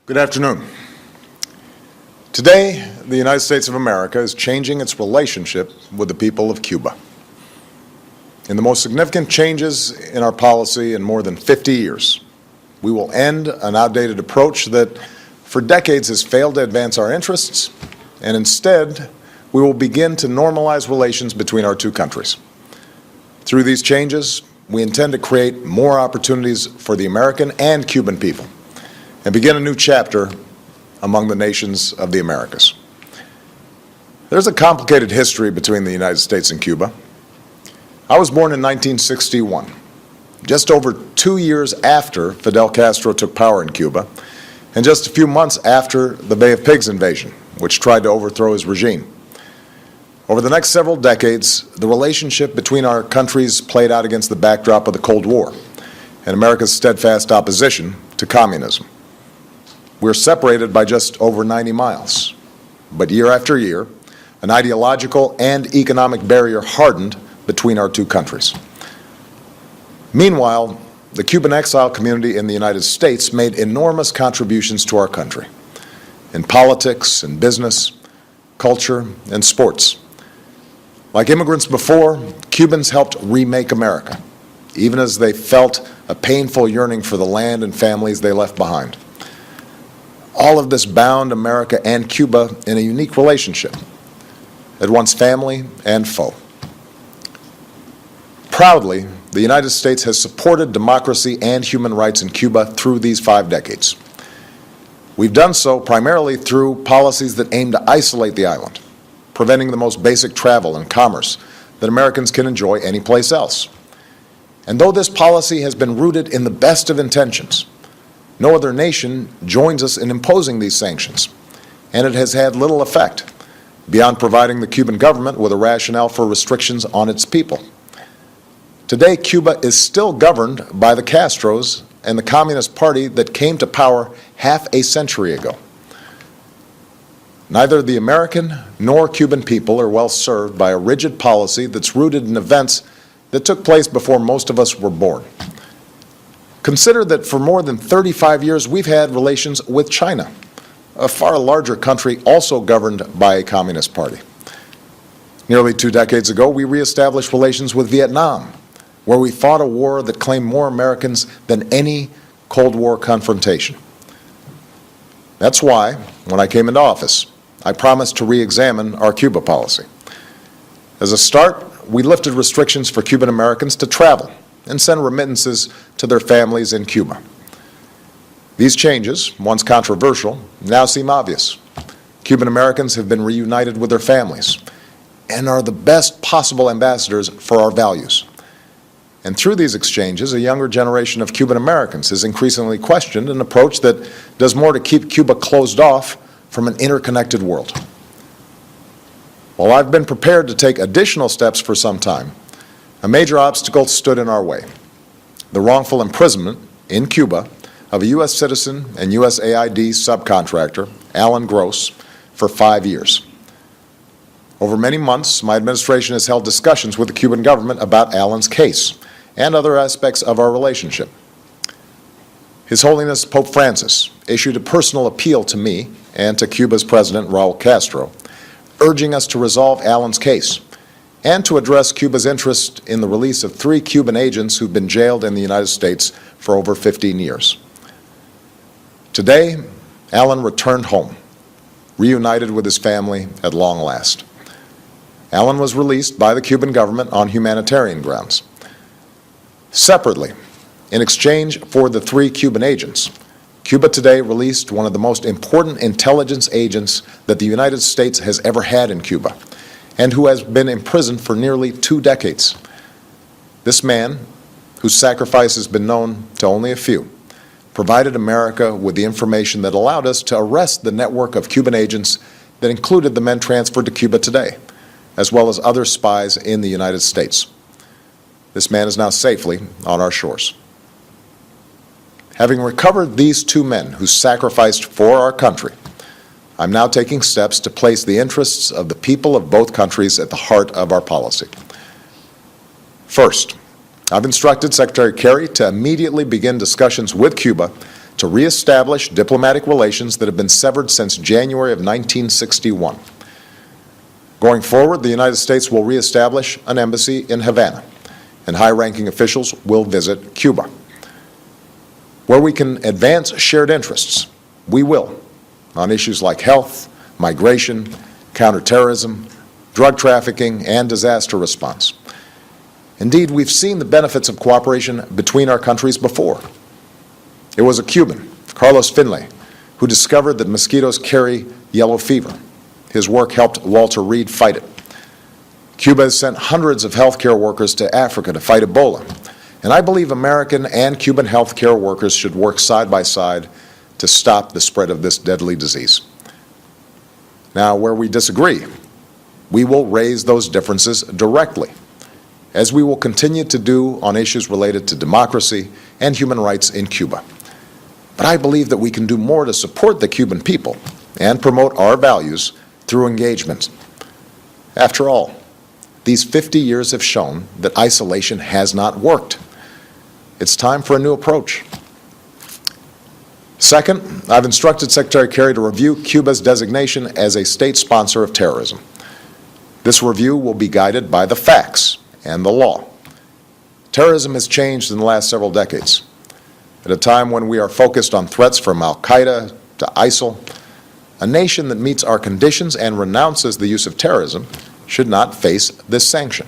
Good afternoon. Today, the United States of America is changing its relationship with the people of Cuba. In the most significant changes in our policy in more than 50 years, we will end an outdated approach that for decades has failed to advance our interests, and instead, we will begin to normalize relations between our two countries. Through these changes, we intend to create more opportunities for the American and Cuban people and begin a new chapter among the nations of the Americas. There's a complicated history between the United States and Cuba. I was born in 1961, just over 2 years after Fidel Castro took power in Cuba, and just a few months after the Bay of Pigs invasion, which tried to overthrow his regime. Over the next several decades, the relationship between our countries played out against the backdrop of the Cold War and America's steadfast opposition to communism. We're separated by just over 90 miles, but year after year, an ideological and economic barrier hardened between our two countries. Meanwhile, the Cuban exile community in the United States made enormous contributions to our country in politics and business, culture, and sports. Like immigrants before, Cubans helped remake America, even as they felt a painful yearning for the land and families they left behind. All of this bound America and Cuba in a unique relationship, at once family and foe. Proudly, the United States has supported democracy and human rights in Cuba through these 5 decades. We've done so primarily through policies that aim to isolate the island, preventing the most basic travel and commerce that Americans can enjoy anyplace else. And though this policy has been rooted in the best of intentions, no other nation joins us in imposing these sanctions, and it has had little effect beyond providing the Cuban government with a rationale for restrictions on its people. Today, Cuba is still governed by the Castros and the Communist Party that came to power half a century ago. Neither the American nor Cuban people are well served by a rigid policy that's rooted in events that took place before most of us were born. Consider that for more than 35 years we've had relations with China, a far larger country also governed by a Communist Party. Nearly 2 decades ago, we reestablished relations with Vietnam, where we fought a war that claimed more Americans than any Cold War confrontation. That's why, when I came into office, I promised to re-examine our Cuba policy. As a start, we lifted restrictions for Cuban Americans to travel and send remittances to their families in Cuba. These changes, once controversial, now seem obvious. Cuban Americans have been reunited with their families and are the best possible ambassadors for our values. And through these exchanges, a younger generation of Cuban Americans has increasingly questioned an approach that does more to keep Cuba closed off from an interconnected world. While I've been prepared to take additional steps for some time, a major obstacle stood in our way: the wrongful imprisonment in Cuba of a U.S. citizen and USAID subcontractor, Alan Gross, for 5 years. Over many months, my administration has held discussions with the Cuban government about Alan's case and other aspects of our relationship. His Holiness Pope Francis issued a personal appeal to me and to Cuba's President, Raul Castro, urging us to resolve Alan's case and to address Cuba's interest in the release of 3 Cuban agents who've been jailed in the United States for over 15 years. Today, Alan returned home, reunited with his family at long last. Alan was released by the Cuban government on humanitarian grounds. Separately, in exchange for the 3 Cuban agents, Cuba today released one of the most important intelligence agents that the United States has ever had in Cuba, and who has been imprisoned for nearly 2 decades. This man, whose sacrifice has been known to only a few, provided America with the information that allowed us to arrest the network of Cuban agents that included the men transferred to Cuba today, as well as other spies in the United States. This man is now safely on our shores. Having recovered these 2 men who sacrificed for our country, I'm now taking steps to place the interests of the people of both countries at the heart of our policy. First, I've instructed Secretary Kerry to immediately begin discussions with Cuba to reestablish diplomatic relations that have been severed since January of 1961. Going forward, the United States will reestablish an embassy in Havana, and high-ranking officials will visit Cuba. Where we can advance shared interests, we will, on issues like health, migration, counterterrorism, drug trafficking, and disaster response. Indeed, we've seen the benefits of cooperation between our countries before. It was a Cuban, Carlos Finlay, who discovered that mosquitoes carry yellow fever. His work helped Walter Reed fight it. Cuba has sent hundreds of healthcare workers to Africa to fight Ebola, and I believe American and Cuban healthcare workers should work side by side to stop the spread of this deadly disease. Now, where we disagree, we will raise those differences directly, as we will continue to do on issues related to democracy and human rights in Cuba. But I believe that we can do more to support the Cuban people and promote our values through engagement. After all, these 50 years have shown that isolation has not worked. It's time for a new approach. Second, I've instructed Secretary Kerry to review Cuba's designation as a state sponsor of terrorism. This review will be guided by the facts and the law. Terrorism has changed in the last several decades. At a time when we are focused on threats from Al-Qaeda to ISIL, a nation that meets our conditions and renounces the use of terrorism should not face this sanction.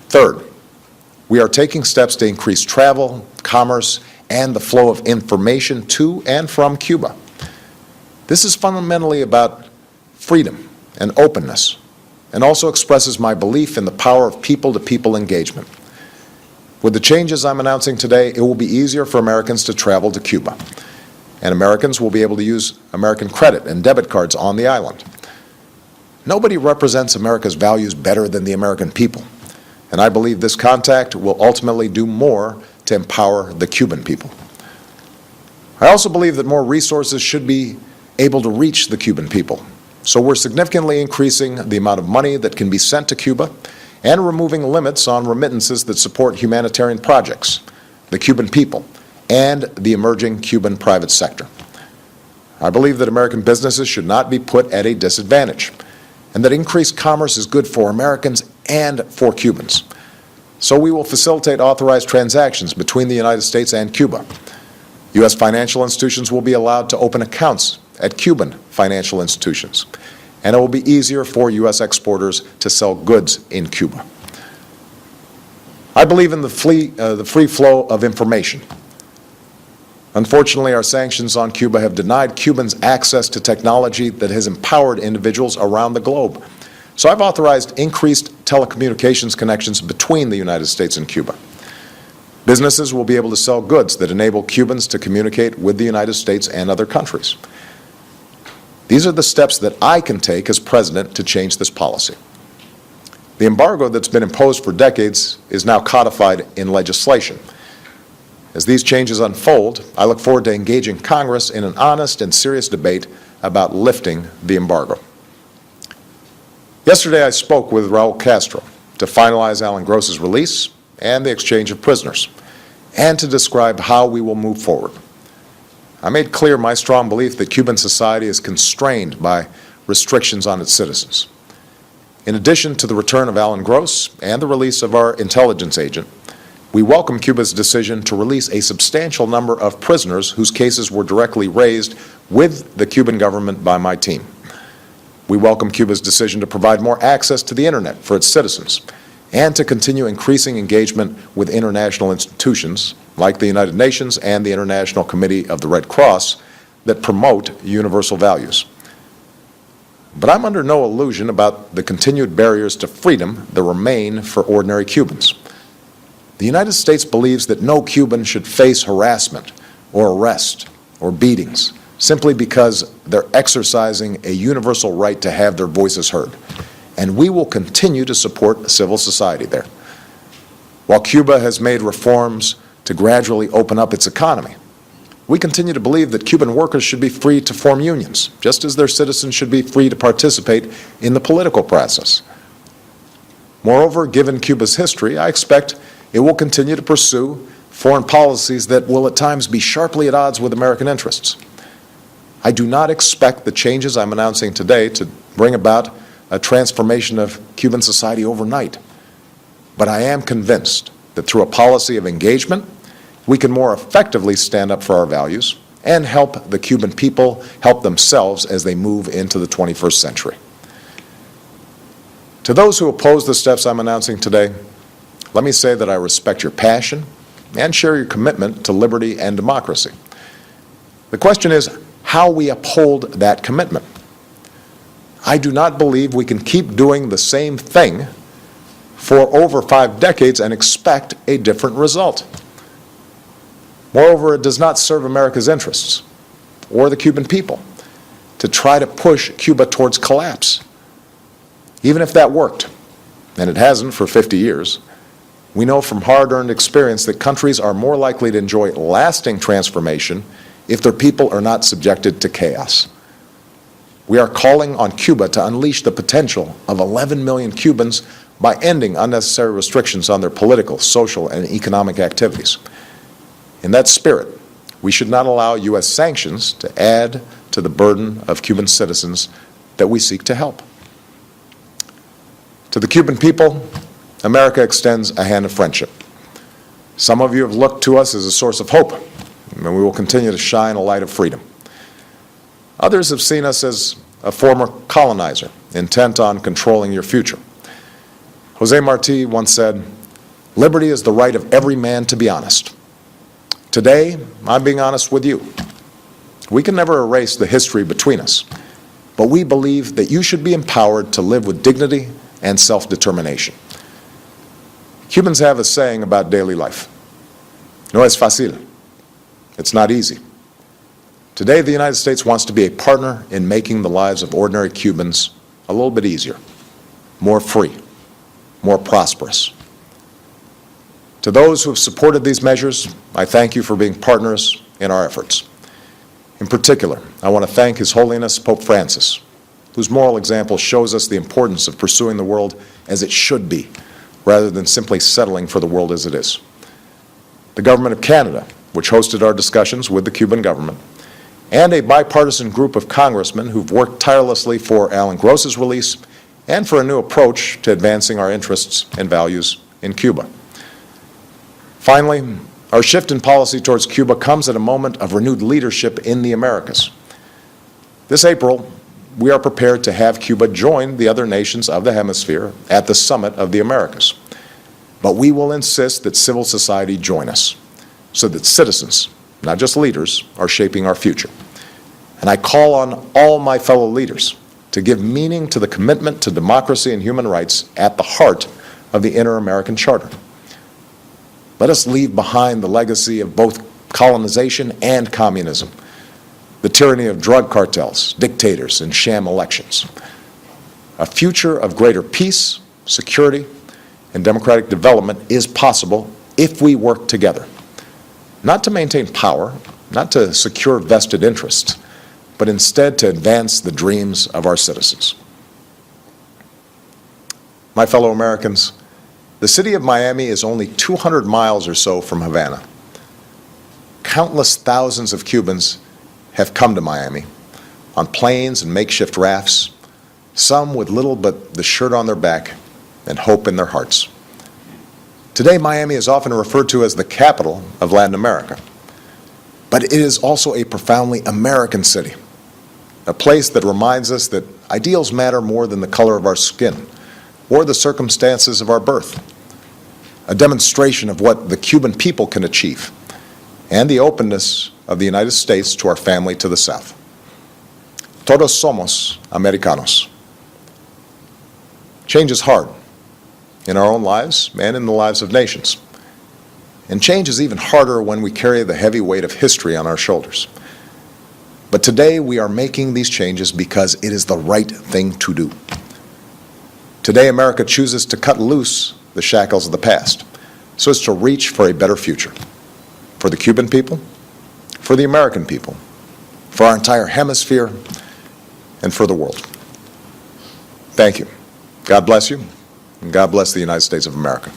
Third, we are taking steps to increase travel, commerce, and the flow of information to and from Cuba. This is fundamentally about freedom and openness, and also expresses my belief in the power of people-to-people engagement. With the changes I'm announcing today, it will be easier for Americans to travel to Cuba, and Americans will be able to use American credit and debit cards on the island. Nobody represents America's values better than the American people, and I believe this contact will ultimately do more to empower the Cuban people. I also believe that more resources should be able to reach the Cuban people, so we're significantly increasing the amount of money that can be sent to Cuba and removing limits on remittances that support humanitarian projects, the Cuban people, and the emerging Cuban private sector. I believe that American businesses should not be put at a disadvantage, and that increased commerce is good for Americans and for Cubans. So we will facilitate authorized transactions between the United States and Cuba. U.S. financial institutions will be allowed to open accounts at Cuban financial institutions, and it will be easier for U.S. exporters to sell goods in Cuba. I believe in the free flow of information. Unfortunately, our sanctions on Cuba have denied Cubans access to technology that has empowered individuals around the globe. So I've authorized increased telecommunications connections between the United States and Cuba. Businesses will be able to sell goods that enable Cubans to communicate with the United States and other countries. These are the steps that I can take as president to change this policy. The embargo that's been imposed for decades is now codified in legislation. As these changes unfold, I look forward to engaging Congress in an honest and serious debate about lifting the embargo. Yesterday, I spoke with Raul Castro to finalize Alan Gross's release and the exchange of prisoners, and to describe how we will move forward. I made clear my strong belief that Cuban society is constrained by restrictions on its citizens. In addition to the return of Alan Gross and the release of our intelligence agent, we welcome Cuba's decision to release a substantial number of prisoners whose cases were directly raised with the Cuban government by my team. We welcome Cuba's decision to provide more access to the Internet for its citizens and to continue increasing engagement with international institutions like the United Nations and the International Committee of the Red Cross that promote universal values. But I'm under no illusion about the continued barriers to freedom that remain for ordinary Cubans. The United States believes that no Cuban should face harassment or arrest or beatings simply because they're exercising a universal right to have their voices heard. And we will continue to support civil society there. While Cuba has made reforms to gradually open up its economy, we continue to believe that Cuban workers should be free to form unions, just as their citizens should be free to participate in the political process. Moreover, given Cuba's history, I expect it will continue to pursue foreign policies that will at times be sharply at odds with American interests. I do not expect the changes I'm announcing today to bring about a transformation of Cuban society overnight, but I am convinced that through a policy of engagement, we can more effectively stand up for our values and help the Cuban people help themselves as they move into the 21st century. To those who oppose the steps I'm announcing today, let me say that I respect your passion and share your commitment to liberty and democracy. The question is how we uphold that commitment. I do not believe we can keep doing the same thing for over 5 decades and expect a different result. Moreover, it does not serve America's interests or the Cuban people to try to push Cuba towards collapse. Even if that worked, and it hasn't for 50 years, we know from hard-earned experience that countries are more likely to enjoy lasting transformation if their people are not subjected to chaos. We are calling on Cuba to unleash the potential of 11 million Cubans by ending unnecessary restrictions on their political, social, and economic activities. In that spirit, we should not allow U.S. sanctions to add to the burden of Cuban citizens that we seek to help. To the Cuban people, America extends a hand of friendship. Some of you have looked to us as a source of hope, and we will continue to shine a light of freedom. Others have seen us as a former colonizer, intent on controlling your future. Jose Marti once said, "Liberty is the right of every man to be honest." Today, I'm being honest with you. We can never erase the history between us, but we believe that you should be empowered to live with dignity and self-determination. Cubans have a saying about daily life. No es fácil. It's not easy. Today, the United States wants to be a partner in making the lives of ordinary Cubans a little bit easier, more free, more prosperous. To those who have supported these measures, I thank you for being partners in our efforts. In particular, I want to thank His Holiness Pope Francis, whose moral example shows us the importance of pursuing the world as it should be, rather than simply settling for the world as it is. The Government of Canada, which hosted our discussions with the Cuban government, and a bipartisan group of congressmen who've worked tirelessly for Alan Gross's release and for a new approach to advancing our interests and values in Cuba. Finally, our shift in policy towards Cuba comes at a moment of renewed leadership in the Americas. This April, we are prepared to have Cuba join the other nations of the hemisphere at the Summit of the Americas. But we will insist that civil society join us, so that citizens, not just leaders, are shaping our future. And I call on all my fellow leaders to give meaning to the commitment to democracy and human rights at the heart of the Inter-American Charter. Let us leave behind the legacy of both colonization and communism, the tyranny of drug cartels, dictators, and sham elections. A future of greater peace, security, and democratic development is possible if we work together, not to maintain power, not to secure vested interests, but instead to advance the dreams of our citizens. My fellow Americans, the city of Miami is only 200 miles or so from Havana. Countless thousands of Cubans have come to Miami on planes and makeshift rafts, some with little but the shirt on their back and hope in their hearts. Today, Miami is often referred to as the capital of Latin America, but it is also a profoundly American city, a place that reminds us that ideals matter more than the color of our skin or the circumstances of our birth, a demonstration of what the Cuban people can achieve, and the openness of the United States to our family to the south. Todos somos Americanos. Change is hard in our own lives and in the lives of nations. And change is even harder when we carry the heavy weight of history on our shoulders. But today we are making these changes because it is the right thing to do. Today, America chooses to cut loose the shackles of the past so as to reach for a better future for the Cuban people, for the American people, for our entire hemisphere, and for the world. Thank you. God bless you, and God bless the United States of America.